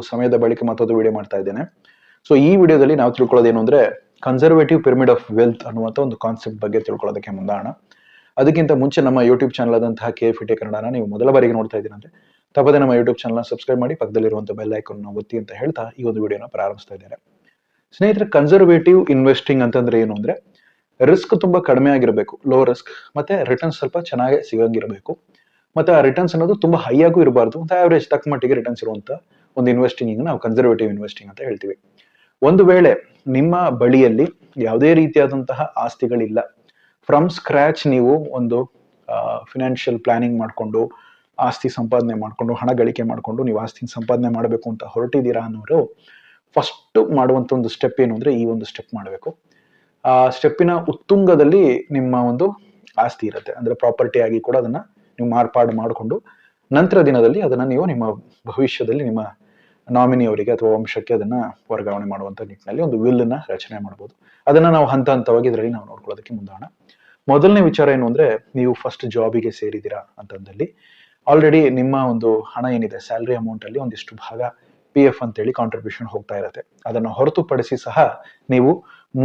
ಸಮಯದ ಬಳಿಕ ಮತ್ತೊಂದು ವಿಡಿಯೋ ಮಾಡ್ತಾ ಇದ್ದೇನೆ. ಸೊ ಈ ವಿಡಿಯೋದಲ್ಲಿ ನಾವು ತಿಳ್ಕೊಳ್ಳೋದೇನು ಅಂದ್ರೆ ಕನ್ಸರ್ವೇಟಿವ್ ಪಿರಮಿಡ್ ಆಫ್ ವೆಲ್ತ್ ಅನ್ನುವಂಥ ಒಂದು ಕಾನ್ಸೆಪ್ಟ್ ಬಗ್ಗೆ ತಿಳ್ಕೊಳ್ಳೋದಕ್ಕೆ ಮುಂದಾಣ. ಅದಕ್ಕಿಂತ ಮುಂಚೆ ನಮ್ಮ ಯೂಟ್ಯೂಬ್ ಚಾನಲ್ ಆದಂತಹ KFIT ಕನ್ನಡನ ನೀವು ಮೊದಲ ಬಾರಿಗೆ ನೋಡ್ತಾ ಇದ್ದೀರಾ ಅಂದ್ರೆ ತಪ್ಪದೆ ನಮ್ಮ ಯೂಟ್ಯೂಬ್ ಚಾನಲ್ ಸಬ್ಸ್ಕ್ರೈಬ್ ಮಾಡಿ, ಪಕ್ಕದಲ್ಲಿರುವಂತಹ ಬೆಲ್ ಐಕಾನ್ ಒತ್ತಿ ಅಂತ ಹೇಳ್ತಾ ಈ ಒಂದು ವಿಡಿಯೋನ ಪ್ರಾರಂಭಿಸ್ತಾ ಇದ್ದೇನೆ. ಸ್ನೇಹಿತರೆ, ಕನ್ಸರ್ವೇಟಿವ್ ಇನ್ವೆಸ್ಟಿಂಗ್ ಅಂತಂದ್ರೆ ಏನು ಅಂದ್ರೆ ರಿಸ್ಕ್ ತುಂಬಾ ಕಡಿಮೆ ಆಗಿರಬೇಕು, ಲೋ ರಿಸ್ಕ್, ಮತ್ತೆ ರಿಟರ್ನ್ಸ್ ಸ್ವಲ್ಪ ಚೆನ್ನಾಗಿ ಸಿಗಂಗಿರಬೇಕು. ಮತ್ತೆ ಆ ರಿಟರ್ನ್ಸ್ ಅನ್ನೋದು ತುಂಬಾ ಹೈ ಆಗು ಇರಬಾರ್ದು, ಅಂತ ಆವರೇಜ್ ತಕ್ಕ ಮಟ್ಟಿಗೆ ರಿಟರ್ನ್ಸ್ ಇರುವಂತ ಒಂದು ಇನ್ವೆಸ್ಟಿಂಗ್ ನಾವು ಕನ್ಸರ್ವೇಟಿವ್ ಇನ್ವೆಸ್ಟಿಂಗ್ ಅಂತ ಹೇಳ್ತೀವಿ. ಒಂದು ವೇಳೆ ನಿಮ್ಮ ಬಳಿಯಲ್ಲಿ ಯಾವುದೇ ರೀತಿಯಾದಂತಹ ಆಸ್ತಿಗಳಿಲ್ಲ, ಫ್ರಮ್ ಸ್ಕ್ರಾಚ್ ನೀವು ಒಂದು ಫಿನಾನ್ಷಿಯಲ್ ಪ್ಲಾನಿಂಗ್ ಮಾಡಿಕೊಂಡು ಆಸ್ತಿ ಸಂಪಾದನೆ ಮಾಡಿಕೊಂಡು ಹಣ ಗಳಿಕೆ ಮಾಡಿಕೊಂಡು ನೀವು ಆಸ್ತಿ ಸಂಪಾದನೆ ಮಾಡಬೇಕು ಅಂತ ಹೊರಟಿದ್ದೀರಾ ಅನ್ನೋರು ಫಸ್ಟ್ ಮಾಡುವಂತ ಒಂದು ಸ್ಟೆಪ್ ಏನು ಅಂದ್ರೆ ಈ ಒಂದು ಸ್ಟೆಪ್ ಮಾಡಬೇಕು. ಆ ಸ್ಟೆಪ್ಪಿನ ಉತ್ತುಂಗದಲ್ಲಿ ನಿಮ್ಮ ಒಂದು ಆಸ್ತಿ ಇರುತ್ತೆ, ಅಂದ್ರೆ ಪ್ರಾಪರ್ಟಿ ಆಗಿ ಕೂಡ ಅದನ್ನ ನೀವು ಮಾರ್ಪಾಡು ಮಾಡಿಕೊಂಡು ನಂತರ ದಿನದಲ್ಲಿ ಅದನ್ನ ನೀವು ನಿಮ್ಮ ಭವಿಷ್ಯದಲ್ಲಿ ನಿಮ್ಮ ನಾಮಿನಿಯವರಿಗೆ ಅಥವಾ ವಂಶಕ್ಕೆ ಅದನ್ನ ವರ್ಗಾವಣೆ ಮಾಡುವಂತ ನಿಟ್ಟಿನಲ್ಲಿ ಒಂದು ವಿಲ್ ನ ರಚನೆ ಮಾಡಬಹುದು. ಅದನ್ನ ನಾವು ಹಂತ ಹಂತವಾಗಿ ಇದರಲ್ಲಿ ನಾವು ನೋಡ್ಕೊಳ್ಳೋದಕ್ಕೆ ಮುಂದಾಣ. ಮೊದಲನೇ ವಿಚಾರ ಏನು ಅಂದ್ರೆ ನೀವು ಫಸ್ಟ್ ಜಾಬಿಗೆ ಸೇರಿದ್ದೀರಾ ಅಂತಂದಲ್ಲಿ ಆಲ್ರೆಡಿ ನಿಮ್ಮ ಒಂದು ಹಣ ಏನಿದೆ ಸ್ಯಾಲರಿ ಅಮೌಂಟ್ ಅಲ್ಲಿ ಒಂದಿಷ್ಟು ಭಾಗ PF ಅಂತೇಳಿ ಕಾಂಟ್ರಿಬ್ಯೂಷನ್ ಹೋಗ್ತಾ ಇರುತ್ತೆ. ಅದನ್ನ ಹೊರತುಪಡಿಸಿ ಸಹ ನೀವು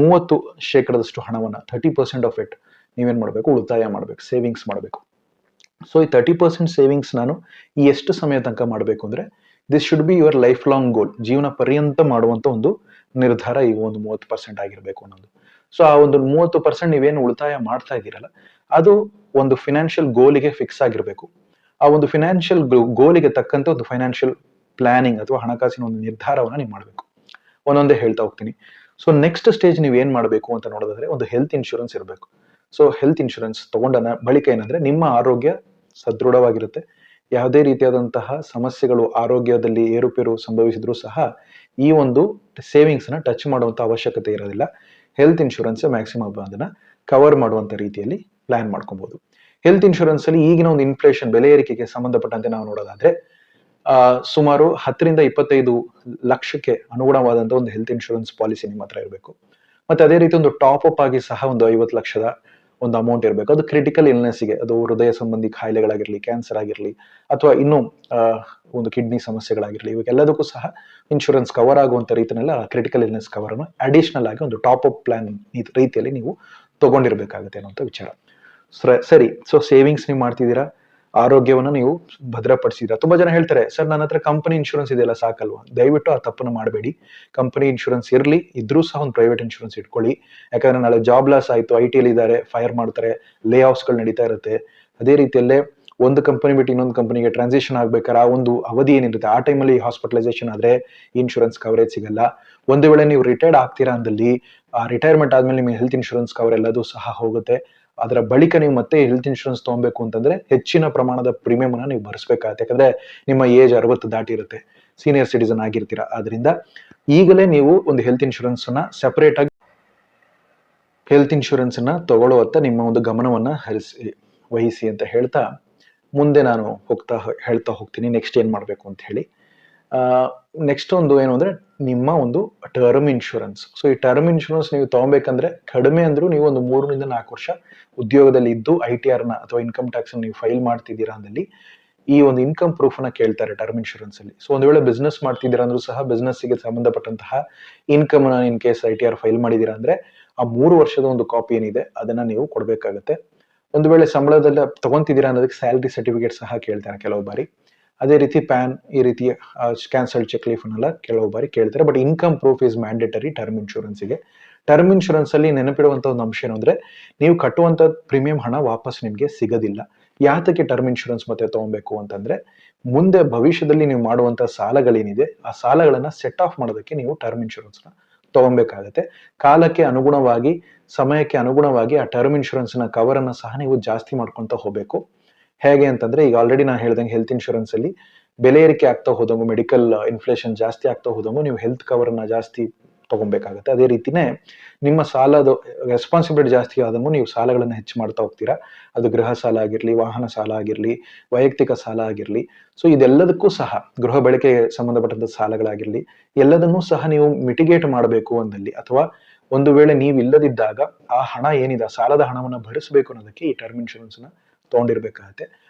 30% ಹಣವನ್ನ 30% ಆಫ್ ಇಟ್ ನೀವೇನ್ ಮಾಡ್ಬೇಕು, ಉಳಿತಾಯ ಮಾಡ್ಬೇಕು, ಸೇವಿಂಗ್ಸ್ ಮಾಡಬೇಕು. ಸೊ ಈ 30% ಸೇವಿಂಗ್ಸ್ ನಾನು ಈ ಎಷ್ಟು ಸಮಯ ತನಕ ಮಾಡಬೇಕು ಅಂದ್ರೆ this should be your life long goal, ಜೀವನ ಪರ್ಯಂತ ಮಾಡುವಂತ ಒಂದು ನಿರ್ಧಾರ ಈ ಒಂದು 30% ಆಗಿರ್ಬೇಕು ಅನ್ನೋದು. ಸೊ ಆ ಒಂದು 30% ನೀವೇನು ಉಳಿತಾಯ ಮಾಡ್ತಾ ಇದ್ದೀರಲ್ಲ ಅದು ಒಂದು ಫಿನಾನ್ಷಿಯಲ್ ಗೋಲಿಗೆ ಫಿಕ್ಸ್ ಆಗಿರ್ಬೇಕು. ಆ ಒಂದು ಫಿನಾನ್ಷಿಯಲ್ ಗೋಲಿಗೆ ತಕ್ಕಂತೆ ಒಂದು ಫೈನಾನ್ಷಿಯಲ್ ಪ್ಲಾನಿಂಗ್ ಅಥವಾ ಹಣಕಾಸಿನ ಒಂದು ನಿರ್ಧಾರವನ್ನ ನೀವು ಮಾಡಬೇಕು. ಒಂದೊಂದೇ ಹೇಳ್ತಾ ಹೋಗ್ತೀನಿ. ಸೊ ನೆಕ್ಸ್ಟ್ ಸ್ಟೇಜ್ ನೀವು ಏನ್ ಮಾಡಬೇಕು ಅಂತ ನೋಡೋದಾದ್ರೆ ಒಂದು ಹೆಲ್ತ್ ಇನ್ಶೂರೆನ್ಸ್ ಇರಬೇಕು. ಸೊ ಹೆಲ್ತ್ ಇನ್ಶೂರೆನ್ಸ್ ತಗೊಂಡ ಬಳಿಕ ಏನಂದ್ರೆ ನಿಮ್ಮ ಆರೋಗ್ಯ ಸದೃಢವಾಗಿರುತ್ತೆ, ಯಾವುದೇ ರೀತಿಯಾದಂತಹ ಸಮಸ್ಯೆಗಳು ಆರೋಗ್ಯದಲ್ಲಿ ಏರುಪೇರು ಸಂಭವಿಸಿದ್ರು ಸಹ ಈ ಒಂದು ಸೇವಿಂಗ್ಸ್ ನ ಟಚ್ ಮಾಡುವಂತ ಅವಶ್ಯಕತೆ ಇರೋದಿಲ್ಲ. ಹೆಲ್ತ್ ಇನ್ಶೂರೆನ್ಸ್ ಮ್ಯಾಕ್ಸಿಮಮ್ ಅದನ್ನ ಕವರ್ ಮಾಡುವಂತ ರೀತಿಯಲ್ಲಿ ಪ್ಲಾನ್ ಮಾಡ್ಕೊಬಹುದು. ಹೆಲ್ತ್ ಇನ್ಶೂರೆನ್ಸ್ ಅಲ್ಲಿ ಈಗಿನ ಒಂದು ಇನ್ಫ್ಲೇಷನ್ ಬೆಲೆ ಏರಿಕೆಗೆ ಸಂಬಂಧಪಟ್ಟಂತೆ ನಾವು ನೋಡೋದಾದ್ರೆ ಸುಮಾರು 10 ರಿಂದ 25 ಲಕ್ಷಕ್ಕೆ ಅನುಗುಣವಾದಂತ ಒಂದು ಹೆಲ್ತ್ ಇನ್ಶೂರೆನ್ಸ್ ಪಾಲಿಸಿ ನಿಮ್ಮ ಹತ್ರ ಇರಬೇಕು. ಮತ್ತೆ ಅದೇ ರೀತಿ ಒಂದು ಟಾಪ್ ಅಪ್ ಆಗಿ ಸಹ ಒಂದು 50 ಲಕ್ಷದ ಒಂದು ಅಮೌಂಟ್ ಇರಬೇಕು. ಅದು ಕ್ರಿಟಿಕಲ್ ಇಲ್ನೆಸ್ಗೆ, ಅದು ಹೃದಯ ಸಂಬಂಧಿ ಕಾಯಿಲೆಗಳಾಗಿರ್ಲಿ, ಕ್ಯಾನ್ಸರ್ ಆಗಿರ್ಲಿ, ಅಥವಾ ಇನ್ನೂ ಒಂದು ಕಿಡ್ನಿ ಸಮಸ್ಯೆಗಳಾಗಿರ್ಲಿ, ಇವಾಗೆಲ್ಲದಕ್ಕೂ ಸಹ ಇನ್ಶೂರೆನ್ಸ್ ಕವರ್ ಆಗುವಂತ ರೀತಿಯಲ್ಲಿ ಕ್ರಿಟಿಕಲ್ ಇಲ್ನೆಸ್ ಕವರ್ ಅನ್ನು ಅಡಿಷನಲ್ ಆಗಿ ಒಂದು ಟಾಪ್ ಅಪ್ ಪ್ಲಾನ್ ರೀತಿಯಲ್ಲಿ ನೀವು ತಗೊಂಡಿರ್ಬೇಕಾಗುತ್ತೆ ಅನ್ನುವಂಥ ವಿಚಾರ. ಸರಿ, ಸೊ ಸೇವಿಂಗ್ಸ್ ನೀವು ಮಾಡ್ತಿದ್ದೀರಾ, ಆರೋಗ್ಯವನ್ನು ನೀವು ಭದ್ರಪಡಿಸಿದ್ದೀರಾ. ತುಂಬಾ ಜನ ಹೇಳ್ತಾರೆ, ಸರ್ ನನ್ನ ಹತ್ರ ಕಂಪನಿ ಇನ್ಶೂರೆನ್ಸ್ ಇದೆಯಲ್ಲ ಸಾಕಲ್ವಾ? ದಯವಿಟ್ಟು ಆ ತಪ್ಪನ್ನು ಮಾಡಬೇಡಿ. ಕಂಪನಿ ಇನ್ಶೂರೆನ್ಸ್ ಇದ್ರೂ ಸಹ ಒಂದು ಪ್ರೈವೇಟ್ ಇನ್ಶೂರೆನ್ಸ್ ಇಟ್ಕೊಳ್ಳಿ. ಯಾಕಂದ್ರೆ ನಾಳೆ ಜಾಬ್ ಲಾಸ್ ಆಯ್ತು, IT ಅಲ್ಲಿ ಇದ್ದಾರೆ, ಫೈರ್ ಮಾಡ್ತಾರೆ, ಲೇ ಆಫ್ಸ್ಗಳು ನಡೀತಾ ಇರುತ್ತೆ. ಅದೇ ರೀತಿಯಲ್ಲೇ ಒಂದು ಕಂಪನಿ ಬಿಟ್ಟು ಇನ್ನೊಂದು ಕಂಪನಿಗೆ ಟ್ರಾನ್ಸಿಷನ್ ಆಗ್ಬೇಕಾದ್ರೆ ಆ ಒಂದು ಅವಧಿ ಏನಿರುತ್ತೆ ಆ ಟೈಮಲ್ಲಿ ಹಾಸ್ಪಿಟಲೈಸೇಷನ್ ಆದ್ರೆ ಇನ್ಶೂರೆನ್ಸ್ ಕವರೇಜ್ ಸಿಗಲ್ಲ. ಒಂದು ವೇಳೆ ನೀವು ರಿಟೈರ್ಡ್ ಆಗ್ತೀರಾ ಅಂದಲ್ಲಿ ಆ ರಿಟೈರ್ಮೆಂಟ್ ಆದ್ಮೇಲೆ ನಿಮಗೆ ಹೆಲ್ತ್ ಇನ್ಶೂರೆನ್ಸ್ ಕವರ್ ಎಲ್ಲದೂ ಸಹ ಹೋಗುತ್ತೆ. ಅದರ ಬಳಿಕ ನೀವು ಮತ್ತೆ ಹೆಲ್ತ್ ಇನ್ಶೂರೆನ್ಸ್ ತಗೊಬೇಕು ಅಂತಂದ್ರೆ ಹೆಚ್ಚಿನ ಪ್ರಮಾಣದ ಪ್ರೀಮಿಯಂ ಅನ್ನ ನೀವು ಭರಿಸಬೇಕಾಗುತ್ತೆ. ಯಾಕಂದ್ರೆ ನಿಮ್ಮ ಏಜ್ 60 ದಾಟಿರುತ್ತೆ, ಸೀನಿಯರ್ ಸಿಟಿಸನ್ ಆಗಿರ್ತೀರಾ. ಆದ್ರಿಂದ ಈಗಲೇ ನೀವು ಒಂದು ಹೆಲ್ತ್ ಇನ್ಶೂರೆನ್ಸ್ ಅನ್ನ ಸೆಪರೇಟ್ ಆಗಿ ಹೆಲ್ತ್ ಇನ್ಶೂರೆನ್ಸ್ ಅನ್ನ ತಗೊಳ್ಳುವತ್ತ ನಿಮ್ಮ ಒಂದು ಗಮನವನ್ನ ವಹಿಸಿ ಅಂತ ಹೇಳ್ತಾ ಮುಂದೆ ನಾನು ಹೇಳ್ತಾ ಹೋಗ್ತೀನಿ ನೆಕ್ಸ್ಟ್ ಏನ್ ಮಾಡ್ಬೇಕು ಅಂತ ಹೇಳಿ. ನೆಕ್ಸ್ಟ್ ಒಂದು ಏನು ಅಂದ್ರೆ ನಿಮ್ಮ ಒಂದು ಟರ್ಮ್ ಇನ್ಶೂರೆನ್ಸ್. ಸೊ ಈ ಟರ್ಮ್ ಇನ್ಶೂರೆನ್ಸ್ ನೀವು ತಗೊಬೇಕಂದ್ರೆ ಕಡಿಮೆ ಅಂದ್ರೂ ನೀವು ಒಂದು 3 ರಿಂದ 4 ವರ್ಷ ಉದ್ಯೋಗದಲ್ಲಿ ಇದ್ದು ITR ನ ಅಥವಾ ಇನ್ಕಮ್ ಟ್ಯಾಕ್ಸ್ ನೀವು ಫೈಲ್ ಮಾಡ್ತಿದ್ದೀರಾ ಅಂದಲ್ಲಿ ಈ ಒಂದು ಇನ್ಕಮ್ ಪ್ರೂಫ್ ನ ಕೇಳ್ತಾರೆ ಟರ್ಮ್ ಇನ್ಶೂರೆನ್ಸ್ ಅಲ್ಲಿ. ಸೊ ಒಂದು ವೇಳೆ ಬಿಸ್ನೆಸ್ ಮಾಡ್ತಿದ್ದೀರಾ ಅಂದ್ರೂ ಸಹ ಬಿಸ್ನೆಸ್ ಗೆ ಸಂಬಂಧಪಟ್ಟಂತಹ ಇನ್ಕಮ್ ನ ಇನ್ ಕೇಸ್ ITR ಫೈಲ್ ಮಾಡಿದೀರಾ ಅಂದ್ರೆ ಆ 3 ವರ್ಷದ ಒಂದು ಕಾಪಿ ಏನಿದೆ ಅದನ್ನ ನೀವು ಕೊಡ್ಬೇಕಾಗತ್ತೆ. ಒಂದು ವೇಳೆ ಸಂಬಳದಲ್ಲಿ ತಗೊಂತಿದ್ದೀರಾ ಅನ್ನೋದಕ್ಕೆ ಸ್ಯಾಲರಿ ಸರ್ಟಿಫಿಕೇಟ್ ಸಹ ಕೇಳ್ತಾರೆ ಕೆಲವು ಬಾರಿ. ಅದೇ ರೀತಿ ಪ್ಯಾನ್, ಈ ರೀತಿ ಕ್ಯಾನ್ಸಲ್ಡ್ ಚೆಕ್ ಲೀಫ್ ಅನ್ನೆಲ್ಲ ಕೆಲವು ಬಾರಿ ಕೇಳ್ತಾರೆ. But income proof is mandatory term ಇನ್ಶೂರೆನ್ಸ್ಗೆ. ಟರ್ಮ್ ಇನ್ಶೂರೆನ್ಸ್ ಅಲ್ಲಿ ನೆನಪಿಡುವಂತ ಒಂದು ಅಂಶ ಏನು ಅಂದ್ರೆ ನೀವು ಕಟ್ಟುವಂತ ಪ್ರೀಮಿಯಂ ಹಣ ವಾಪಸ್ ನಿಮ್ಗೆ ಸಿಗೋದಿಲ್ಲ. ಯಾತಕ್ಕೆ ಟರ್ಮ್ ಇನ್ಶೂರೆನ್ಸ್ ಮತ್ತೆ ತಗೊಬೇಕು ಅಂತಂದ್ರೆ ಮುಂದೆ ಭವಿಷ್ಯದಲ್ಲಿ ನೀವು ಮಾಡುವಂತ ಸಾಲಗಳೇನಿದೆ ಆ ಸಾಲಗಳನ್ನ ಸೆಟ್ ಆಫ್ ಮಾಡೋದಕ್ಕೆ ನೀವು ಟರ್ಮ್ ಇನ್ಶೂರೆನ್ಸ್ ನ ತಗೊಬೇಕಾಗತ್ತೆ. ಕಾಲಕ್ಕೆ ಅನುಗುಣವಾಗಿ, ಸಮಯಕ್ಕೆ ಅನುಗುಣವಾಗಿ ಆ ಟರ್ಮ್ ಇನ್ಶೂರೆನ್ಸ್ ನ ಕವರ್ ಅನ್ನ ಸಹ ನೀವು ಜಾಸ್ತಿ ಮಾಡ್ಕೊಂತ ಹೋಗ್ಬೇಕು. ಹೇಗೆ ಅಂತಂದ್ರೆ ಈಗ ಆಲ್ರೆಡಿ ನಾನು ಹೇಳ್ದಂಗೆ ಹೆಲ್ತ್ ಇನ್ಶೂರೆನ್ಸ್ ಅಲ್ಲಿ ಬೆಲೆ ಏರಿಕೆ ಆಗ್ತಾ ಹೋದಂಗು, ಮೆಡಿಕಲ್ ಇನ್ಫ್ಲೇಷನ್ ಜಾಸ್ತಿ ಆಗ್ತಾ ಹೋದಂಗು ನೀವು ಹೆಲ್ತ್ ಕವರ್ ಅನ್ನ ಜಾಸ್ತಿ ತಗೊಬೇಕಾಗತ್ತೆ. ಅದೇ ರೀತಿನೇ ನಿಮ್ಮ ಸಾಲದ ರೆಸ್ಪಾನ್ಸಿಬಿಲಿಟಿ ಜಾಸ್ತಿ ಆದಂಗು ನೀವು ಸಾಲಗಳನ್ನ ಹೆಚ್ಚು ಮಾಡ್ತಾ ಹೋಗ್ತೀರಾ. ಅದು ಗೃಹ ಸಾಲ ಆಗಿರ್ಲಿ, ವಾಹನ ಸಾಲ ಆಗಿರ್ಲಿ, ವೈಯಕ್ತಿಕ ಸಾಲ ಆಗಿರ್ಲಿ. ಸೊ ಇದೆಲ್ಲದಕ್ಕೂ ಸಹ ಗೃಹ ಬಳಕೆಗೆ ಸಂಬಂಧಪಟ್ಟಂತ ಸಾಲಗಳಾಗಿರ್ಲಿ ಎಲ್ಲದನ್ನೂ ಸಹ ನೀವು ಮಿಟಿಗೇಟ್ ಮಾಡಬೇಕು ಅಂದಲ್ಲಿ, ಅಥವಾ ಒಂದು ವೇಳೆ ನೀವು ಇಲ್ಲದಿದ್ದಾಗ ಆ ಹಣ ಏನಿದೆ ಸಾಲದ ಹಣವನ್ನ ಭರಿಸಬೇಕು ಅನ್ನೋದಕ್ಕೆ ಈ ಟರ್ಮ್ ಇನ್ಶೂರೆನ್ಸ್ ನ ತಗೊಂಡಿರ್ಬೇಕಾಗತ್ತೆ.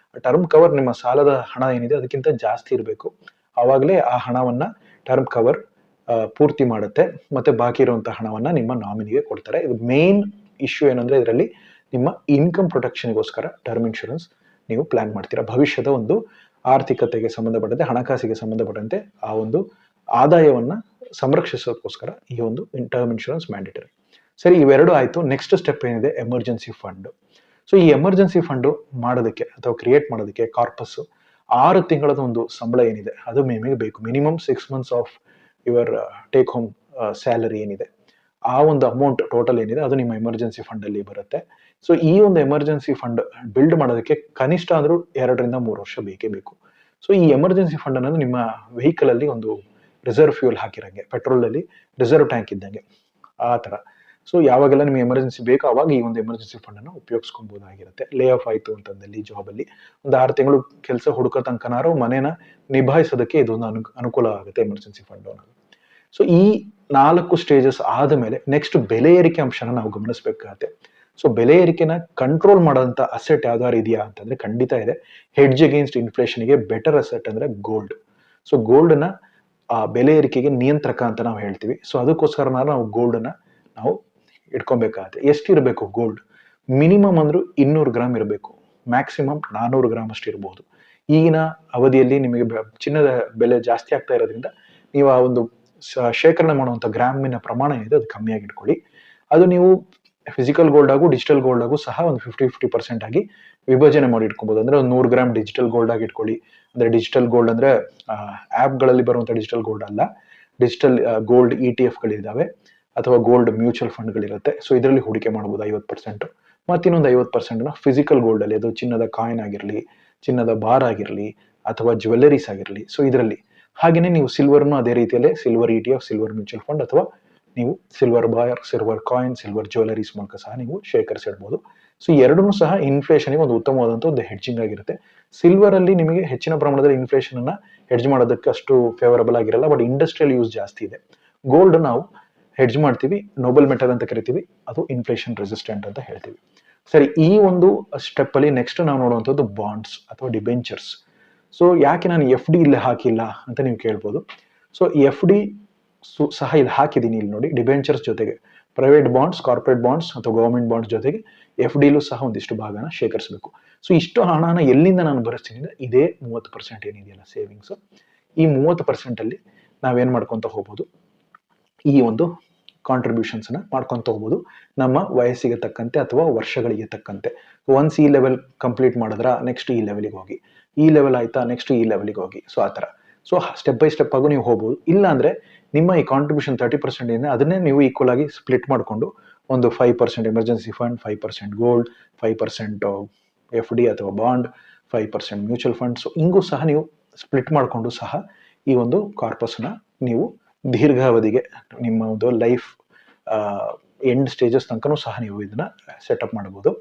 ಟರ್ಮ್ ಕವರ್ ನಿಮ್ಮ ಸಾಲದ ಹಣ ಏನಿದೆ ಅದಕ್ಕಿಂತ ಜಾಸ್ತಿ ಇರಬೇಕು. ಆವಾಗಲೇ ಆ ಹಣವನ್ನ ಟರ್ಮ್ ಕವರ್ ಪೂರ್ತಿ ಮಾಡುತ್ತೆ, ಮತ್ತೆ ಬಾಕಿ ಇರುವಂತಹ ಹಣವನ್ನ ನಿಮ್ಮ ನಾಮಿನಿಗೆ ಕೊಡ್ತಾರೆ. ಇದು ಮೇನ್ ಇಶ್ಯೂ ಏನಂದ್ರೆ ಇದರಲ್ಲಿ ನಿಮ್ಮ ಇನ್ಕಮ್ ಪ್ರೊಟೆಕ್ಷನ್ಗೋಸ್ಕರ ಟರ್ಮ್ ಇನ್ಶೂರೆನ್ಸ್ ನೀವು ಪ್ಲಾನ್ ಮಾಡ್ತೀರಾ. ಭವಿಷ್ಯದ ಒಂದು ಆರ್ಥಿಕತೆಗೆ ಸಂಬಂಧಪಟ್ಟಂತೆ, ಹಣಕಾಸಿಗೆ ಸಂಬಂಧಪಟ್ಟಂತೆ ಆ ಒಂದು ಆದಾಯವನ್ನ ಸಂರಕ್ಷಿಸೋದಕ್ಕೋಸ್ಕರ ಈ ಒಂದು ಟರ್ಮ್ ಇನ್ಶೂರೆನ್ಸ್ ಮ್ಯಾಂಡೇಟರಿ. ಸರಿ, ಇವೆರಡು ಆಯ್ತು. ನೆಕ್ಸ್ಟ್ ಸ್ಟೆಪ್ ಏನಿದೆ, ಎಮರ್ಜೆನ್ಸಿ ಫಂಡ್. ಸೊ ಈ ಎಮರ್ಜೆನ್ಸಿ ಫಂಡ್ ಮಾಡೋದಕ್ಕೆ ಅಥವಾ ಕ್ರಿಯೇಟ್ ಮಾಡೋದಕ್ಕೆ ಕಾರ್ಪಸ್ 6 ತಿಂಗಳದ ಒಂದು ಸಂಬಳ ಏನಿದೆ ಅದು ನಿಮಗೆ ಬೇಕು. Minimum 6 months of your take home salary ಏನಿದೆ, ಆ ಒಂದು ಅಮೌಂಟ್ ಟೋಟಲ್ ಏನಿದೆ ಅದು ನಿಮ್ಮ ಎಮರ್ಜೆನ್ಸಿ ಫಂಡ್ ಅಲ್ಲಿ ಬರುತ್ತೆ. ಸೊ ಈ ಒಂದು ಎಮರ್ಜೆನ್ಸಿ ಫಂಡ್ ಬಿಲ್ಡ್ ಮಾಡೋದಕ್ಕೆ ಕನಿಷ್ಠ ಅಂದ್ರೂ 2 ರಿಂದ 3 ವರ್ಷ ಬೇಕೇ ಬೇಕು. ಸೊ ಈ ಎಮರ್ಜೆನ್ಸಿ ಫಂಡ್ ಅನ್ನೋದು ನಿಮ್ಮ ವೆಹಿಕಲ್ ಅಲ್ಲಿ ಒಂದು ರಿಸರ್ವ್ ಫ್ಯೂಲ್ ಹಾಕಿರಂಗೆ, ಪೆಟ್ರೋಲ್ ಅಲ್ಲಿ ರಿಸರ್ವ್ ಟ್ಯಾಂಕ್ ಇದ್ದಂಗೆ ಆ ತರ. ಸೊ ಯಾವಾಗೆಲ್ಲ ನಿಮ್ಗೆ ಎಮರ್ಜೆನ್ಸಿ ಬೇಕು ಅವಾಗ ಈ ಒಂದು ಎಮರ್ಜೆನ್ಸಿ ಫಂಡ್ ಅನ್ನು ಉಪಯೋಗಿಸ್ಕೊಬಹುದಾಗಿರುತ್ತೆ. ಲೇ ಆಫ್ ಆಯ್ತು ಅಂತಂದಲ್ಲಿ ಜಾಬ್ ಅಲ್ಲಿ ಒಂದು 6 ತಿಂಗಳು ಕೆಲಸ ಹುಡುಕೋ ತನಕನಾರು ಮನೇನ ನಿಭಾಯಿಸೋದಕ್ಕೆ ಇದೊಂದು ಅನುಕೂಲ ಆಗುತ್ತೆ ಎಮರ್ಜೆನ್ಸಿ ಫಂಡ್ ಅನ್ನೋದು. ಸೊ ಈ 4 ಸ್ಟೇಜಸ್ ಆದ ಮೇಲೆ ನೆಕ್ಸ್ಟ್ ಬೆಲೆ ಏರಿಕೆ ಅಂಶನ ನಾವು ಗಮನಿಸಬೇಕಾಗತ್ತೆ. ಸೊ ಬೆಲೆ ಏರಿಕೆನ ಕಂಟ್ರೋಲ್ ಮಾಡೋಂಥ ಅಸೆಟ್ ಯಾವ್ದಾದ್ರು ಇದೆಯಾ ಅಂತಂದ್ರೆ ಖಂಡಿತ ಇದೆ. ಹೆಡ್ಜ್ ಅಗೇನ್ಸ್ಟ್ ಇನ್ಫ್ಲೇಷನ್ಗೆ ಬೆಟರ್ ಅಸೆಟ್ ಅಂದ್ರೆ ಗೋಲ್ಡ್. ಸೊ ಗೋಲ್ಡ್ ನ ಬೆಲೆ ಏರಿಕೆಗೆ ನಿಯಂತ್ರಕ ಅಂತ ನಾವು ಹೇಳ್ತೀವಿ. ಸೊ ಅದಕ್ಕೋಸ್ಕರ ನಾವು ಗೋಲ್ಡ್ ನ ನಾವು ಇಟ್ಕೊಬೇಕಾಗತ್ತೆ. ಎಷ್ಟಿರಬೇಕು ಗೋಲ್ಡ್? ಮಿನಿಮಮ್ ಅಂದ್ರೂ 200 ಗ್ರಾಮ್ ಇರಬೇಕು, ಮ್ಯಾಕ್ಸಿಮಮ್ 400 ಗ್ರಾಮ್ ಅಷ್ಟು ಇರಬಹುದು. ಈಗಿನ ಅವಧಿಯಲ್ಲಿ ನಿಮಗೆ ಚಿನ್ನದ ಬೆಲೆ ಜಾಸ್ತಿ ಆಗ್ತಾ ಇರೋದ್ರಿಂದ ನೀವು ಆ ಒಂದು ಶೇಖರಣೆ ಮಾಡುವಂತ ಗ್ರಾಮಿನ ಪ್ರಮಾಣ ಏನಿದೆ ಅದು ಕಮ್ಮಿಯಾಗಿ ಇಟ್ಕೊಳ್ಳಿ. ಅದು ನೀವು ಫಿಸಿಕಲ್ ಗೋಲ್ಡ್ ಆಗು ಡಿಜಿಟಲ್ ಗೋಲ್ಡ್ ಆಗು ಸಹ ಒಂದು 50-50% ಆಗಿ ವಿಭಜನೆ ಮಾಡಿ ಇಟ್ಕೊಬಹುದು. ಅಂದ್ರೆ ಒಂದು 100 ಗ್ರಾಮ್ ಡಿಜಿಟಲ್ ಗೋಲ್ಡ್ ಆಗಿ ಇಟ್ಕೊಳ್ಳಿ. ಅಂದ್ರೆ ಡಿಜಿಟಲ್ ಗೋಲ್ಡ್ ಅಂದ್ರೆ ಆಪ್ ಗಳಲ್ಲಿ ಬರುವಂತ ಡಿಜಿಟಲ್ ಗೋಲ್ಡ್ ಅಲ್ಲ, ಡಿಜಿಟಲ್ ಗೋಲ್ಡ್ ETF ಗಳಿದಾವೆ ಅಥವಾ ಗೋಲ್ಡ್ ಮ್ಯೂಚುವಲ್ ಫಂಡ್ ಗಳಿರುತ್ತೆ. ಸೊ ಇದರಲ್ಲಿ ಹೂಡಿಕೆ ಮಾಡಬಹುದು 50%. ಮತ್ತಿನ್ನೊಂದು 50% ಫಿಸಿಕಲ್ ಗೋಲ್ಡ್ ಅಲ್ಲಿ, ಅದು ಚಿನ್ನದ ಕಾಯಿನ್ ಆಗಿರ್ಲಿ, ಚಿನ್ನದ ಬಾರ್ ಆಗಿರ್ಲಿ ಅಥವಾ ಜ್ಯುವೆಲ್ಲರೀಸ್ ಆಗಿರ್ಲಿ, ಸೊ ಇದರಲ್ಲಿ. ಹಾಗೇನೆ ನೀವು ಸಿಲ್ವರ್ನು ಅದೇ ರೀತಿಯಲ್ಲೇ silver ETF, silver mutual fund ಅಥವಾ ನೀವು silver bar, silver coin, silver jewelleries ಮೂಲಕ ಸಹ ನೀವು ಶೇಖರಿಸಿಡಬಹುದು. ಸೊ ಎರಡನ್ನೂ ಸಹ ಇನ್ಫ್ಲೇಷನ್ಗೆ ಒಂದು ಉತ್ತಮವಾದಂತ ಒಂದು ಹೆಡ್ಜಿಂಗ್ ಆಗಿರುತ್ತೆ. ಸಿಲ್ವರ್ ಅಲ್ಲಿ ನಿಮಗೆ ಹೆಚ್ಚಿನ ಪ್ರಮಾಣದಲ್ಲಿ ಇನ್ಫ್ಲೇಷನ್ ಅನ್ನ ಹೆಡ್ಜ್ ಮಾಡೋದಕ್ಕೆ ಅಷ್ಟು ಫೇವರಬಲ್ ಆಗಿರಲ್ಲ, ಬಟ್ ಇಂಡಸ್ಟ್ರಿಯಲ್ ಯೂಸ್ ಜಾಸ್ತಿ ಇದೆ. ಗೋಲ್ಡ್ ನಾವು ಹೆಡ್ಜ್ ಮಾಡ್ತೀವಿ, ನೋಬಲ್ ಮೆಟಲ್ ಅಂತ ಕರಿತೀವಿ, ಅದು ಇನ್ಫ್ಲೇಷನ್ ರೆಸಿಸ್ಟೆಂಟ್ ಅಂತ ಹೇಳ್ತೀವಿ. ಸರಿ, ಈ ಒಂದು ಸ್ಟೆಪ್ ಅಲ್ಲಿ ನೆಕ್ಸ್ಟ್ ನಾವು ನೋಡುವಂಥದ್ದು ಬಾಂಡ್ಸ್ ಅಥವಾ ಡಿಬೆಂಚರ್ಸ್. ಸೊ ಯಾಕೆ ನಾನು FD ಇಲ್ಲಿ ಹಾಕಿಲ್ಲ ಅಂತ ನೀವು ಕೇಳ್ಬೋದು. ಸೊ FD ಸಹ ಇಲ್ಲಿ ಹಾಕಿದ್ದೀನಿ. ಇಲ್ಲಿ ನೋಡಿ, ಡಿಬೆಂಚರ್ಸ್ ಜೊತೆಗೆ ಪ್ರೈವೇಟ್ ಬಾಂಡ್ಸ್, ಕಾರ್ಪೊರೇಟ್ ಬಾಂಡ್ಸ್ ಅಥವಾ ಗವರ್ಮೆಂಟ್ ಬಾಂಡ್ಸ್ ಜೊತೆಗೆ FDಲೂ ಸಹ ಒಂದಿಷ್ಟು ಭಾಗನ ಶೇಖರಿಸಬೇಕು. ಸೊ ಇಷ್ಟು ಹಣನ ಎಲ್ಲಿಂದ ನಾನು ಬರೆಸ್ತೀನಿ ಅಂದ್ರೆ ಇದೇ 30% ಏನಿದೆಯಲ್ಲ ಸೇವಿಂಗ್ಸ್, ಈ 30% ಅಲ್ಲಿ ನಾವೇನ್ ಮಾಡ್ಕೊಂತ ಹೋಗ್ಬೋದು, ಈ ಒಂದು ಕಾಂಟ್ರಿಬ್ಯೂಷನ್ಸ್ ನ ಮಾಡ್ಕೊಂತ ಹೋಗ್ಬೋದು ನಮ್ಮ ವಯಸ್ಸಿಗೆ ತಕ್ಕಂತೆ ಅಥವಾ ವರ್ಷಗಳಿಗೆ ತಕ್ಕಂತೆ. ಒನ್ಸ್ ಈ ಲೆವೆಲ್ ಕಂಪ್ಲೀಟ್ ಮಾಡಿದ್ರ ನೆಕ್ಸ್ಟ್ ಈ ಲೆವೆಲ್ಗೆ ಹೋಗಿ, ಈ ಲೆವೆಲ್ ಆಯ್ತಾ ನೆಕ್ಸ್ಟ್ ಈ ಲೆವೆಲ್ಗೆ ಹೋಗಿ, ಸೊ ಆ ತರ. ಸೊ ಸ್ಟೆಪ್ ಬೈ ಸ್ಟೆಪ್ ಆಗು ನೀವು ಹೋಗ್ಬೋದು. ಇಲ್ಲ ಅಂದ್ರೆ ನಿಮ್ಮ ಈ ಕಾಂಟ್ರಿಬ್ಯೂಷನ್ 30% ಏನಿದೆ ಅದನ್ನೇ ನೀವು ಈಕ್ವಲ್ ಆಗಿ ಸ್ಪ್ಲಿಟ್ ಮಾಡಿಕೊಂಡು ಒಂದು 5% ಎಮರ್ಜೆನ್ಸಿ ಫಂಡ್, 5% ಗೋಲ್ಡ್, 5% FD ಅಥವಾ ಬಾಂಡ್, 5% ಮ್ಯೂಚುವಲ್ ಫಂಡ್. ಸೊ ಹಿಂಗೂ ಸಹ ನೀವು ಸ್ಪ್ಲಿಟ್ ಮಾಡಿಕೊಂಡು ಸಹ ಈ ಒಂದು ಕಾರ್ಪಸ್ ನ ನೀವು ದೀರ್ಘಾವಧಿಗೆ ನಿಮ್ಮ ಒಂದು ಲೈಫ್ ಎಂಡ್ ಸ್ಟೇಜಸ್ ತನಕನೂ ಸಹ ನೀವು ಇದನ್ನ ಸೆಟಪ್ ಮಾಡಬಹುದು.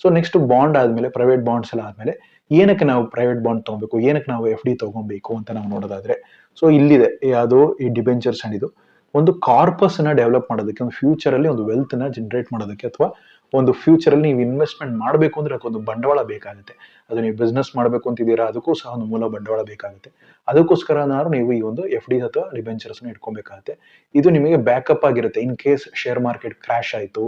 ಸೊ ನೆಕ್ಸ್ಟ್ ಬಾಂಡ್ ಆದ್ಮೇಲೆ, ಪ್ರೈವೇಟ್ ಬಾಂಡ್ಸ್ ಎಲ್ಲ ಆದ್ಮೇಲೆ ಏನಕ್ಕೆ ನಾವು ಪ್ರೈವೇಟ್ ಬಾಂಡ್ ತಗೋಬೇಕು, ಏನಕ್ಕೆ ನಾವು FD ತಗೋಬೇಕು ಅಂತ ನಾವು ನೋಡೋದಾದ್ರೆ, ಸೊ ಇಲ್ಲಿದೆ ಯಾವುದು ಈ ಡಿಬೆಂಚರ್ಸ್ ಅಂಡ್ ಇದು ಒಂದು ಕಾರ್ಪಸ್ ನ ಡೆವಲಪ್ ಮಾಡೋದಕ್ಕೆ, ಒಂದು ಫ್ಯೂಚರ್ ಅಲ್ಲಿ ಒಂದು ವೆಲ್ತ್ ನ ಜನರೇಟ್ ಮಾಡೋದಕ್ಕೆ, ಅಥವಾ ಒಂದು ಫ್ಯೂಚರ್ ಅಲ್ಲಿ ನೀವು ಇನ್ವೆಸ್ಟ್ಮೆಂಟ್ ಮಾಡಬೇಕು ಅಂದ್ರೆ ಅದಕ್ಕೊಂದು ಬಂಡವಾಳ ಬೇಕಾಗುತ್ತೆ. ಅದು ನೀವು ಬಿಸ್ನೆಸ್ ಮಾಡಬೇಕು ಅಂತಿದ್ದೀರಾ, ಅದಕ್ಕೂ ಸಹ ಒಂದು ಮೂಲ ಬಂಡವಾಳ ಬೇಕಾಗುತ್ತೆ. ಅದಕ್ಕೋಸ್ಕರ ನೀವು ಈ ಒಂದು FD ಅಥವಾ ಡಿಬೆಂಚರ್ಸ್ ನ ಇಟ್ಕೊಬೇಕಾಗುತ್ತೆ. ಇದು ನಿಮಗೆ ಬ್ಯಾಕಪ್ ಆಗಿರುತ್ತೆ. In case share market crash ಆಯ್ತು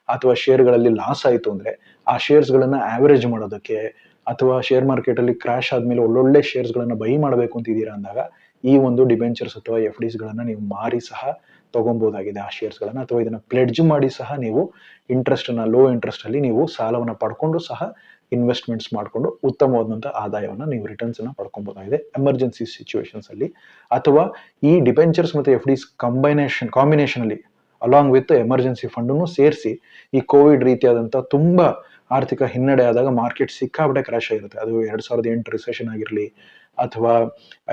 ಅಥವಾ ಶೇರ್ಗಳಲ್ಲಿ ಲಾಸ್ ಆಯ್ತು ಅಂದ್ರೆ ಆ ಶೇರ್ಸ್ ಗಳನ್ನ ಆವರೇಜ್ ಮಾಡೋದಕ್ಕೆ, ಅಥವಾ ಶೇರ್ ಮಾರ್ಕೆಟ್ ಅಲ್ಲಿ ಕ್ರಾಶ್ ಆದ್ಮೇಲೆ ಒಳ್ಳೊಳ್ಳೆ ಶೇರ್ಸ್ ಗಳನ್ನ ಬೈ ಮಾಡಬೇಕು ಅಂತಿದ್ದೀರಾ ಅಂದಾಗ ಈ ಒಂದು ಡಿಬೆಂಚರ್ಸ್ ಅಥವಾ FDs ಗಳನ್ನ ನೀವು ಮಾರಿ ಸಹ ತಗೊಬಹುದಾಗಿದೆ ಆ ಶೇರ್ಸ್ ಗಳನ್ನ, ಅಥವಾ ಇದನ್ನ ಪ್ಲೆಡ್ಜ್ ಮಾಡಿ ಸಹ ನೀವು ಇಂಟ್ರೆಸ್ಟ್ ನ ಲೋ ಇಂಟ್ರೆಸ್ಟ್ ಅಲ್ಲಿ ನೀವು ಸಾಲವನ್ನ ಪಡ್ಕೊಂಡು ಸಹ ಇನ್ವೆಸ್ಟ್ಮೆಂಟ್ಸ್ ಮಾಡ್ಕೊಂಡು ಉತ್ತಮವಾದಂತ ಆದಾಯವನ್ನ ನೀವು ರಿಟರ್ನ್ಸ್ ಅನ್ನ ಪಡ್ಕೊಬಹುದಾಗಿದೆ ಎಮರ್ಜೆನ್ಸಿ ಸಿಚುವೇಶನ್ಸ್ ಅಲ್ಲಿ. ಅಥವಾ ಈ ಡಿಬೆಂಚರ್ಸ್ ಮತ್ತೆ FDs ಕಾಂಬಿನೇಷನ್ ಅಲ್ಲಿ ಅಲಾಂಗ್ ವಿತ್ ಎಮರ್ಜೆನ್ಸಿ ಫಂಡ್ ಅನ್ನು ಸೇರಿಸಿ ಈ ಕೋವಿಡ್ ರೀತಿಯಾದಂತ ತುಂಬಾ ಆರ್ಥಿಕ ಹಿನ್ನಡೆ ಆದಾಗ ಮಾರ್ಕೆಟ್ ಸಿಕ್ಕಾಪಟ್ಟೆ ಕ್ರಾಶ್ ಆಗಿರುತ್ತೆ. ಅದು 2008 ರಿಸೆಷನ್ ಆಗಿರ್ಲಿ ಅಥವಾ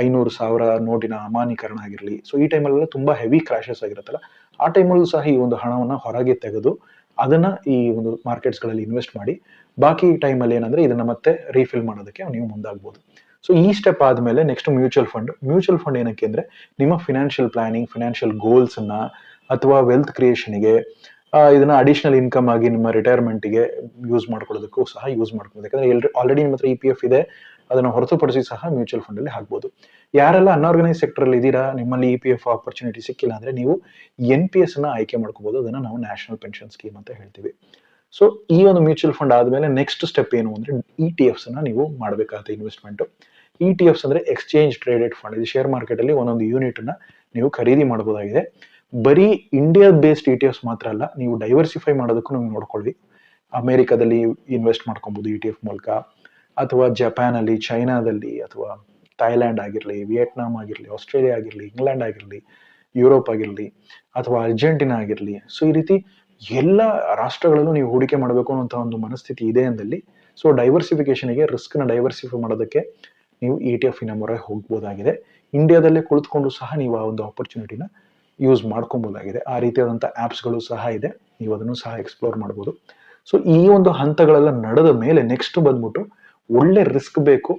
500,000 ನೋಟಿನ ಅಮಾನ್ಯೀಕರಣ ಆಗಿರ್ಲಿ, ಸೊ ಈ ಟೈಮಲ್ಲೆಲ್ಲ ತುಂಬಾ ಹೆವಿ ಕ್ರಾಶಸ್ ಆಗಿರುತ್ತಲ್ಲ, ಆ ಟೈಮಲ್ಲೂ ಸಹ ಈ ಒಂದು ಹಣವನ್ನ ಹೊರಗೆ ತೆಗೆದು ಅದನ್ನ ಈ ಒಂದು ಮಾರ್ಕೆಟ್ಸ್ ಗಳಲ್ಲಿ ಇನ್ವೆಸ್ಟ್ ಮಾಡಿ ಬಾಕಿ ಟೈಮಲ್ಲಿ ಏನಂದ್ರೆ ಇದನ್ನ ಮತ್ತೆ ರೀಫಿಲ್ ಮಾಡೋದಕ್ಕೆ ನೀವು ಮುಂದಾಗಬಹುದು. ಸೊ ಈ ಸ್ಟೆಪ್ ಆದ್ಮೇಲೆ next mutual fund. Mutual fund ಏನಕ್ಕೆ ಅಂದ್ರೆ ನಿಮ್ಮ ಫಿನಾನ್ಷಿಯಲ್ ಪ್ಲಾನಿಂಗ್, ಫಿನಾನ್ಷಿಯಲ್ ಗೋಲ್ಸ್ ಅನ್ನ ಅಥವಾ ವೆಲ್ತ್ ಕ್ರಿಯೇಷನ್ಗೆ, ಇದನ್ನ ಅಡಿಷನಲ್ ಇನ್ಕಮ್ ಆಗಿ ನಿಮ್ಮ ರಿಟೈರ್ಮೆಂಟ್ಗೆ ಯೂಸ್ ಮಾಡ್ಕೊಳ್ಳೋದಕ್ಕೂ ಸಹ ಯೂಸ್ ಮಾಡ್ಕೊಬೋದು. ಯಾಕಂದ್ರೆ ಆಲ್ರೆಡಿ ನಿಮ್ಮ ಹತ್ರ EPF ಇದೆ, ಅದನ್ನು ಹೊರತುಪಡಿಸಿ ಸಹ ಮ್ಯೂಚುವಲ್ ಫಂಡ್ ಅಲ್ಲಿ ಹಾಕ್ಬೋದು. ಯಾರೆಲ್ಲ ಅನ್ಆರ್ಗನೈಸ್ ಸೆಕ್ಟರ್ ಅಲ್ಲಿ ಇದ್ದೀರಾ, ನಿಮ್ಮಲ್ಲಿ EPF ಆಪರ್ಚುನಿಟಿ ಸಿಕ್ಕಿಲ್ಲ ಅಂದ್ರೆ ನೀವು NPS ಅನ್ನ ಆಯ್ಕೆ ಮಾಡ್ಕೋಬಹುದು. ಅದನ್ನ ನಾವು ನ್ಯಾಷನಲ್ ಪೆನ್ಷನ್ ಸ್ಕೀಮ್ ಅಂತ ಹೇಳ್ತೀವಿ. ಸೊ ಈ ಒಂದು ಮ್ಯೂಚುವಲ್ ಫಂಡ್ ಆದ್ಮೇಲೆ ನೆಕ್ಸ್ಟ್ ಸ್ಟೆಪ್ ಏನು ಅಂದ್ರೆ ETFs ಅನ್ನ ನೀವು ಮಾಡಬೇಕಾಗುತ್ತೆ ಇನ್ವೆಸ್ಟ್ಮೆಂಟ್. ETFs ಅಂದ್ರೆ ಎಕ್ಸ್ಚೇಂಜ್ ಟ್ರೇಡೆಡ್ ಫಂಡ್. ಇದು ಶೇರ್ ಮಾರ್ಕೆಟ್ ಅಲ್ಲಿ ಒಂದೊಂದು ಯೂನಿಟ್ ಅನ್ನ ನೀವು ಖರೀದಿ ಮಾಡಬಹುದಾಗಿದೆ. ಬರೀ ಇಂಡಿಯಾ ಬೇಸ್ಡ್ ETFs ಮಾತ್ರ ಅಲ್ಲ, ನೀವು ಡೈವರ್ಸಿಫೈ ಮಾಡೋದಕ್ಕೂ ನೀವು ನೋಡ್ಕೊಳ್ಳಿ. ಅಮೆರಿಕದಲ್ಲಿ ಇನ್ವೆಸ್ಟ್ ಮಾಡ್ಕೊಬಹುದು ETF ಮೂಲಕ, ಅಥವಾ ಜಪಾನ್ ಅಲ್ಲಿ, ಚೈನಾದಲ್ಲಿ, ಅಥವಾ ಥೈಲ್ಯಾಂಡ್ ಆಗಿರ್ಲಿ, ವಿಯೆಟ್ನಾಂ ಆಗಿರ್ಲಿ, ಆಸ್ಟ್ರೇಲಿಯಾ ಆಗಿರ್ಲಿ, ಇಂಗ್ಲೆಂಡ್ ಆಗಿರ್ಲಿ, ಯುರೋಪ್ ಆಗಿರ್ಲಿ, ಅಥವಾ ಅರ್ಜೆಂಟಿನಾ ಆಗಿರ್ಲಿ. ಸೊ ಈ ರೀತಿ ಎಲ್ಲ ರಾಷ್ಟ್ರಗಳಲ್ಲೂ ನೀವು ಹೂಡಿಕೆ ಮಾಡಬೇಕು ಅನ್ನುವಂತಹ ಒಂದು ಮನಸ್ಥಿತಿ ಇದೆ ಅಂದಲ್ಲಿ, ಸೊ ಡೈವರ್ಸಿಫಿಕೇಶನ್ಗೆ ರಿಸ್ಕ್ ನ ಡೈವರ್ಸಿಫೈ ಮಾಡೋದಕ್ಕೆ ನೀವು ETF ಮೊರೆ ಹೋಗ್ಬೋದಾಗಿದೆ. ಇಂಡಿಯಾದಲ್ಲೇ ಕುಳಿತುಕೊಂಡು ಸಹ ನೀವು ಆ ಒಂದು ಆಪರ್ಚುನಿಟಿನ ಯೂಸ್ ಮಾಡ್ಕೊಬೋದಾಗಿದೆ. ಆ ರೀತಿಯಾದಂಥ ಆಪ್ಸ್ಗಳು ಸಹ ಇದೆ, ನೀವು ಅದನ್ನು ಸಹ ಎಕ್ಸ್ಪ್ಲೋರ್ ಮಾಡ್ಬೋದು. ಸೊ ಈ ಒಂದು ಹಂತಗಳೆಲ್ಲ ನಡೆದ ಮೇಲೆ ನೆಕ್ಸ್ಟ್ ಬಂದ್ಬಿಟ್ಟು ಒಳ್ಳೆ ರಿಸ್ಕ್ ಬೇಕು.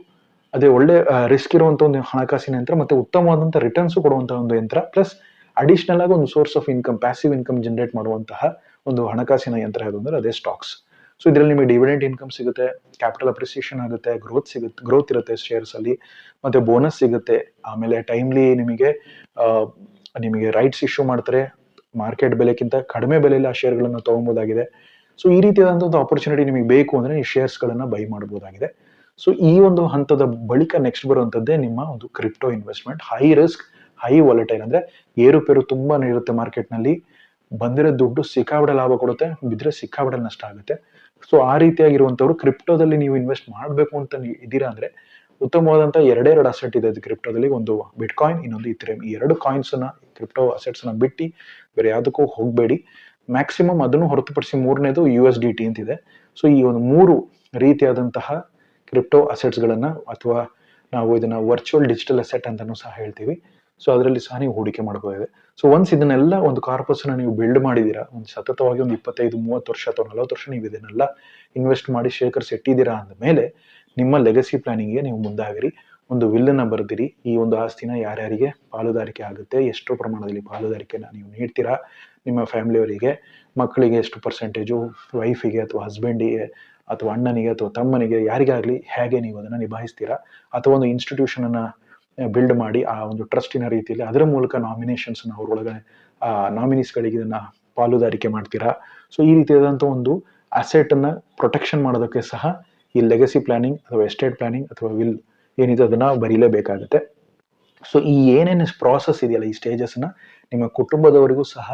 ಅದೇ ಒಳ್ಳೆ ರಿಸ್ಕ್ ಇರುವಂತ ಒಂದು ಹಣಕಾಸಿನ ಯಂತ್ರ, ಮತ್ತೆ ಉತ್ತಮವಾದಂತಹ ರಿಟರ್ನ್ಸ್ ಕೊಡುವಂತಹ ಒಂದು ಯಂತ್ರ, ಪ್ಲಸ್ ಅಡಿಷನಲ್ ಆಗಿ ಒಂದು source of income, passive income generate ಮಾಡುವಂತಹ ಒಂದು ಹಣಕಾಸಿನ ಯಂತ್ರ ಯಾವುದು ಅಂದ್ರೆ ಅದೇ ಸ್ಟಾಕ್ಸ್. ಸೊ ಇದರಲ್ಲಿ ನಿಮಗೆ ಡಿವಿಡೆಂಟ್ ಇನ್ಕಮ್ ಸಿಗುತ್ತೆ, ಕ್ಯಾಪಿಟಲ್ ಅಪ್ರಿಸಿಯೇಷನ್ ಆಗುತ್ತೆ, ಗ್ರೋತ್ ಇರುತ್ತೆ ಶೇರ್ಸ್ ಅಲ್ಲಿ, ಮತ್ತೆ ಬೋನಸ್ ಸಿಗುತ್ತೆ. ಆಮೇಲೆ ಟೈಮ್ಲಿ ನಿಮಗೆ ರೈಟ್ಸ್ ಇಶ್ಯೂ ಮಾಡ್ತಾರೆ, ಮಾರ್ಕೆಟ್ ಬೆಲೆಗಿಂತ ಕಡಿಮೆ ಬೆಲೆಯಲ್ಲಿ ಆ ಶೇರ್ಗಳನ್ನು ತಗೊಬೋದಾಗಿದೆ. ಸೊ ಈ ರೀತಿಯಾದಂಥ ಒಂದು ಆಪರ್ಚುನಿಟಿ ನಿಮಗೆ ಬೇಕು ಅಂದ್ರೆ ನೀವು ಶೇರ್ಸ್ ಗಳನ್ನ ಬೈ ಮಾಡಬಹುದಾಗಿದೆ. ಸೊ ಈ ಒಂದು ಹಂತದ ಬಳಿಕ ನೆಕ್ಸ್ಟ್ ಬರುವಂತದ್ದೇ ನಿಮ್ಮ ಒಂದು crypto investment. High risk, high volatile, ಅಂದ್ರೆ ಏರುಪೇರು ತುಂಬಾನೇ ಇರುತ್ತೆ ಮಾರ್ಕೆಟ್ ನಲ್ಲಿ. ಬಂದಿರೋ ದುಡ್ಡು ಸಿಕ್ಕಾಬಿಡ ಲಾಭ ಕೊಡುತ್ತೆ, ಬಿದ್ರೆ ಸಿಕ್ಕಾಬಿಡ ನಷ್ಟ ಆಗುತ್ತೆ. ಸೊ ಆ ರೀತಿಯಾಗಿರುವಂತವ್ರು ಕ್ರಿಪ್ಟೋದಲ್ಲಿ ನೀವು ಇನ್ವೆಸ್ಟ್ ಮಾಡಬೇಕು ಅಂತ ಇದ್ದೀರಾ ಅಂದ್ರೆ ಉತ್ತಮವಾದಂತಹ ಎರಡೆರಡು ಅಸೆಟ್ ಇದೆ ಕ್ರಿಪ್ಟೋದಲ್ಲಿ. ಒಂದು ಬಿಟ್ಕಾಯಿನ್, ಇನ್ನೊಂದು ಇಥೆರಿಯಂ. ಈ ಎರಡು ಕಾಯಿನ್ಸ್ ನ, ಕ್ರಿಪ್ಟೋ ಅಸೆಟ್ಸ್ ನ ಬಿಟ್ಟು ಬೇರೆ ಯಾವುದಕ್ಕೂ ಹೋಗಬೇಡಿ. ಮ್ಯಾಕ್ಸಿಮಮ್ ಅದನ್ನು ಹೊರತುಪಡಿಸಿ ಮೂರನೇದು USDT ಅಂತಿದೆ. ಸೊ ಈ ಒಂದು ಮೂರು ರೀತಿಯಾದಂತಹ ಕ್ರಿಪ್ಟೋ ಅಸೆಟ್ಸ್ ಗಳನ್ನ, ಅಥವಾ ನಾವು ಇದನ್ನ ವರ್ಚುವಲ್ ಡಿಜಿಟಲ್ ಅಸೆಟ್ ಅಂತಾನೂ ಸಹ ಹೇಳ್ತೀವಿ. ಸೊ ಅದರಲ್ಲಿ ಸಹ ನೀವು ಹೂಡಿಕೆ ಮಾಡಬಹುದಿದೆ. ಸೊ ಒನ್ಸ್ ಇದನ್ನೆಲ್ಲ ಒಂದು ಕಾರ್ಪಸ್ ನ ನೀವು ಬಿಲ್ಡ್ ಮಾಡಿದೀರಾ, ಒಂದು ಸತತವಾಗಿ ಒಂದು 25-30 ವರ್ಷ ಅಥವಾ 40 ವರ್ಷ ನೀವು ಇದನ್ನೆಲ್ಲ ಇನ್ವೆಸ್ಟ್ ಮಾಡಿ ಶೇಖರಿಸಿ ಇಟ್ಟಿದ್ದೀರಾ ಅಂದಮೇಲೆ ನಿಮ್ಮ ಲೆಗಸಿ ಪ್ಲಾನಿಂಗ್ಗೆ ನೀವು ಮುಂದಾಗಿರಿ. ಒಂದು ವಿಲ್ ಅನ್ನ ಬರೆದಿರಿ. ಈ ಒಂದು ಆಸ್ತಿನ ಯಾರ್ಯಾರಿಗೆ ಪಾಲುದಾರಿಕೆ ಆಗುತ್ತೆ, ಎಷ್ಟು ಪ್ರಮಾಣದಲ್ಲಿ ಪಾಲುದಾರಿಕೆನ ನೀವು ನೀಡ್ತೀರಾ, ನಿಮ್ಮ ಫ್ಯಾಮಿಲಿಯವರಿಗೆ, ಮಕ್ಕಳಿಗೆ ಎಷ್ಟು ಪರ್ಸೆಂಟೇಜು, ವೈಫಿಗೆ ಅಥವಾ ಹಸ್ಬೆಂಡಿಗೆ ಅಥವಾ ಅಣ್ಣನಿಗೆ ಅಥವಾ ತಮ್ಮನಿಗೆ, ಯಾರಿಗಾಗ್ಲಿ ಹೇಗೆ ನೀವು ಅದನ್ನ ನಿಭಾಯಿಸ್ತೀರಾ, ಅಥವಾ ಒಂದು ಇನ್ಸ್ಟಿಟ್ಯೂಷನ್ ಅನ್ನ ಬಿಲ್ಡ್ ಮಾಡಿ ಆ ಒಂದು ಟ್ರಸ್ಟಿನ ರೀತಿಯಲ್ಲಿ ಅದರ ಮೂಲಕ ನಾಮಿನೇಷನ್ಸ್ ಅವರೊಳಗಡೆ ನಾಮಿನೀಸ್ಗಳಿಗೆ ಇದನ್ನ ಪಾಲುದಾರಿಕೆ ಮಾಡ್ತೀರಾ. ಸೊ ಈ ರೀತಿಯಾದಂಥ ಒಂದು ಅಸೆಟ್ ಅನ್ನ ಪ್ರೊಟೆಕ್ಷನ್ ಮಾಡೋದಕ್ಕೆ ಸಹ ಈ ಲೆಗಸಿ ಪ್ಲಾನಿಂಗ್ ಅಥವಾ ಎಸ್ಟೇಟ್ ಪ್ಲಾನಿಂಗ್ ಅಥವಾ ವಿಲ್ ಏನಿದೆ ಅದನ್ನ ಬರೀಲೇಬೇಕಾಗುತ್ತೆ. ಸೊ ಈ ಏನೇನು ಪ್ರಾಸೆಸ್ ಇದೆಯಲ್ಲ, ಈ ಸ್ಟೇಜಸ್ ನ ನಿಮ್ಮ ಕುಟುಂಬದವರಿಗೂ ಸಹ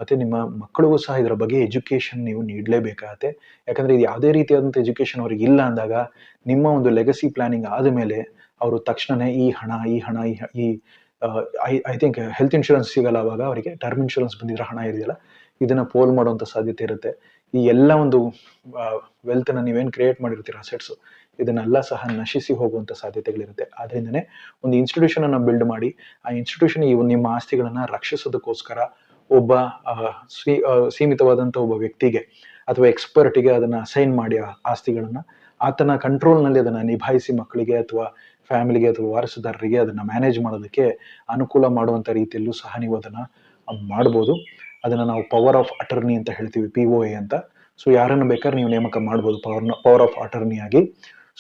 ಮತ್ತೆ ನಿಮ್ಮ ಮಕ್ಕಳಿಗೂ ಸಹ ಇದರ ಬಗ್ಗೆ ಎಜುಕೇಶನ್ ನೀವು ನೀಡಲೇಬೇಕಾಗತ್ತೆ. ಯಾಕಂದ್ರೆ ಇದು ಯಾವುದೇ ರೀತಿಯಾದಂಥ ಎಜುಕೇಶನ್ ಅವ್ರಿಗೆ ಇಲ್ಲ ಅಂದಾಗ ನಿಮ್ಮ ಒಂದು ಲೆಗಸಿ ಪ್ಲಾನಿಂಗ್ ಆದಮೇಲೆ ಅವರು ತಕ್ಷಣನೇ ಈ ಹಣ ಐ ಥಿಂಕ್ ಹೆಲ್ತ್ ಇನ್ಶೂರೆನ್ಸ್ ಸಿಗಲ್ಲ, ಅವಾಗ ಅವರಿಗೆ ಟರ್ಮ್ ಇನ್ಶೂರೆನ್ಸ್ ಬಂದಿರೋ ಹಣ ಇದೆಯಲ್ಲ ಇದನ್ನ ಪೋಲ್ ಮಾಡುವಂತ ಸಾಧ್ಯತೆ ಇರುತ್ತೆ. ಈ ಎಲ್ಲ ಒಂದು ವೆಲ್ತ್ ನ ನೀವೇನ್ ಕ್ರಿಯೇಟ್ ಮಾಡಿರ್ತೀರ ಅಸೆಟ್ಸ್, ಇದನ್ನೆಲ್ಲ ಸಹ ನಶಿಸಿ ಹೋಗುವಂತ ಸಾಧ್ಯತೆಗಳಿರುತ್ತೆ. ಆದ್ರಿಂದನೇ ಒಂದು ಇನ್ಸ್ಟಿಟ್ಯೂಷನ್ ಅನ್ನ ಬಿಲ್ಡ್ ಮಾಡಿ ಆ ಇನ್ಸ್ಟಿಟ್ಯೂಷನ್ ನಿಮ್ಮ ಆಸ್ತಿಗಳನ್ನ ರಕ್ಷಿಸೋದಕ್ಕೋಸ್ಕರ ಒಬ್ಬ ಸೀಮಿತವಾದಂತ ಒಬ್ಬ ವ್ಯಕ್ತಿಗೆ ಅಥವಾ ಎಕ್ಸ್ಪರ್ಟಿಗೆ ಅದನ್ನ ಅಸೈನ್ ಮಾಡಿ ಆ ಆಸ್ತಿಗಳನ್ನ ಆತನ ಕಂಟ್ರೋಲ್ ನಲ್ಲಿ ಅದನ್ನ ನಿಭಾಯಿಸಿ ಮಕ್ಕಳಿಗೆ ಅಥವಾ ಫ್ಯಾಮಿಲಿಗೆ ಅಥವಾ ವಾರಸುದಾರರಿಗೆ ಅದನ್ನ ಮ್ಯಾನೇಜ್ ಮಾಡೋದಕ್ಕೆ ಅನುಕೂಲ ಮಾಡುವಂತ ರೀತಿಯಲ್ಲೂ ಸಹ ನೀವು ಅದನ್ನ ಮಾಡ್ಬೋದು. ಅದನ್ನ ನಾವು ಪವರ್ ಆಫ್ ಅಟರ್ನಿ ಅಂತ ಹೇಳ್ತೀವಿ, POA ಅಂತ. ಸೊ ಯಾರನ್ನು ಬೇಕಾದ್ರೆ ನೀವು ನೇಮಕ ಮಾಡ್ಬೋದು ಪವರ್ ಆಫ್ ಅಟರ್ನಿ ಆಗಿ.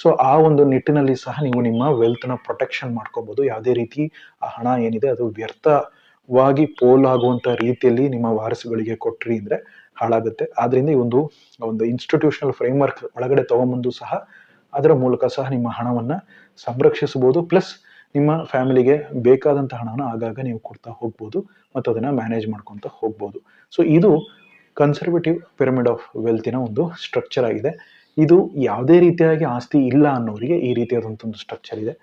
ಸೊ ಆ ಒಂದು ನಿಟ್ಟಿನಲ್ಲಿ ಸಹ ನೀವು ನಿಮ್ಮ ವೆಲ್ತ್ ನ ಪ್ರೊಟೆಕ್ಷನ್ ಮಾಡ್ಕೋಬಹುದು. ಯಾವುದೇ ರೀತಿ ಆ ಹಣ ಏನಿದೆ ಅದು ವ್ಯರ್ಥವಾಗಿ ಪೋಲಾಗುವಂತ ರೀತಿಯಲ್ಲಿ ನಿಮ್ಮ ವಾರಸುಗಳಿಗೆ ಕೊಟ್ರಿ ಅಂದ್ರೆ ಹಾಳಾಗುತ್ತೆ. ಆದ್ರಿಂದ ಈ ಒಂದು ಇನ್ಸ್ಟಿಟ್ಯೂಷನಲ್ ಫ್ರೇಮ್ವರ್ಕ್ ಒಳಗಡೆ ತಗೊಂಬಂದು ಸಹ ಅದರ ಮೂಲಕ ಸಹ ನಿಮ್ಮ ಹಣವನ್ನ ಸಂರಕ್ಷಿಸಬಹುದು. ಪ್ಲಸ್ ನಿಮ್ಮ ಫ್ಯಾಮಿಲಿಗೆ ಬೇಕಾದಂತ ಹಣನ ಆಗಾಗ ನೀವು ಕೊಡ್ತಾ ಹೋಗ್ಬೋದು ಮತ್ತು ಅದನ್ನ ಮ್ಯಾನೇಜ್ ಮಾಡ್ಕೊಂತ ಹೋಗ್ಬೋದು. ಸೊ ಇದು ಕನ್ಸರ್ವೇಟಿವ್ ಪಿರಮಿಡ್ ಆಫ್ ವೆಲ್ತಿನ ಒಂದು ಸ್ಟ್ರಕ್ಚರ್ ಆಗಿದೆ. ಇದು ಯಾವುದೇ ರೀತಿಯಾಗಿ ಆಸ್ತಿ ಇಲ್ಲ ಅನ್ನೋರಿಗೆ ಈ ರೀತಿಯಾದಂಥ ಒಂದು ಸ್ಟ್ರಕ್ಚರ್ ಇದೆ.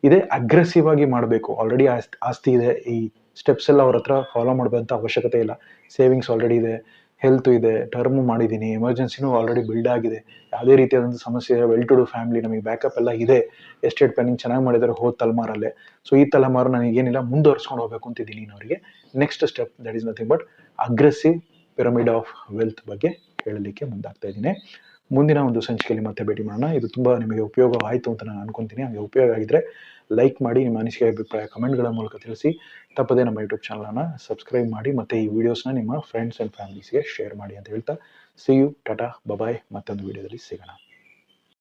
ಇದೇ ಅಗ್ರೆಸಿವ್ ಆಗಿ ಮಾಡಬೇಕು. ಆಲ್ರೆಡಿ ಆಸ್ತಿ ಇದೆ, ಈ ಸ್ಟೆಪ್ಸ್ ಎಲ್ಲ ಅವ್ರ ಹತ್ರ ಫಾಲೋ ಮಾಡುವಂತ ಅವಶ್ಯಕತೆ ಇಲ್ಲ. ಸೇವಿಂಗ್ಸ್ ಆಲ್ರೆಡಿ ಇದೆ, ಹೆಲ್ತ್ ಇದೆ, ಟರ್ಮ್ ಮಾಡಿದ್ದೀನಿ, ಎಮರ್ಜೆನ್ಸಿನೂ ಆಲ್ರೆಡಿ ಬಿಲ್ಡ್ ಆಗಿದೆ, ಯಾವುದೇ ರೀತಿಯಾದಂಥ ಸಮಸ್ಯೆ, ವೆಲ್ ಟು ಡೂ ಫ್ಯಾಮಿಲಿ, ನಮಗೆ ಬ್ಯಾಕಪ್ ಎಲ್ಲ ಇದೆ, ಎಸ್ಟೇಟ್ ಪ್ಲಾನಿಂಗ್ ಚೆನ್ನಾಗಿ ಮಾಡಿದ್ದಾರೆ ಹೋದ ತಲೆಮಾರಲ್ಲೇ. ಸೊ ಈ ತಲೆಮಾರು ನನಗೇನಿಲ್ಲ ಮುಂದುವರ್ಸ್ಕೊಂಡು ಹೋಗ್ಬೇಕು ಅಂತಿದ್ದೀನಿ ಅವರಿಗೆ. Next step that is nothing but aggressive pyramid of wealth ಬಗ್ಗೆ ಹೇಳಲಿಕ್ಕೆ ಮುಂದಾಗ್ತಾ ಇದ್ದೀನಿ. ಮುಂದಿನ ಒಂದು ಸಂಚಿಕೆಯಲ್ಲಿ ಮತ್ತೆ ಭೇಟಿ ಮಾಡೋಣ. ಇದು ತುಂಬಾ ನಿಮಗೆ ಉಪಯೋಗವಾಯಿತು ಅಂತ ನಾನು ಅನ್ಕೊಂತೀನಿ. ಹಾಗೆ ಉಪಯೋಗ ಆಗಿದ್ರೆ ಲೈಕ್ ಮಾಡಿ, ನಿಮ್ಮ ಅನಿಸಿಕೆ ಅಭಿಪ್ರಾಯ ಕಮೆಂಟ್ಗಳ ಮೂಲಕ ತಿಳಿಸಿ. ತಪ್ಪದೇ ನಮ್ಮ ಯೂಟ್ಯೂಬ್ ಚಾನಲ್ನ ಸಬ್ಸ್ಕ್ರೈಬ್ ಮಾಡಿ ಮತ್ತೆ ಈ ವಿಡಿಯೋಸ್ನ ನಿಮ್ಮ ಫ್ರೆಂಡ್ಸ್ ಅಂಡ್ ಫ್ಯಾಮಿಲೀಸ್ಗೆ ಶೇರ್ ಮಾಡಿ ಅಂತ ಹೇಳ್ತಾ ಸಿ ಯು, ಟಾಟಾ, ಬಬಾಯ್. ಮತ್ತೊಂದು ವಿಡಿಯೋದಲ್ಲಿ ಸಿಗೋಣ.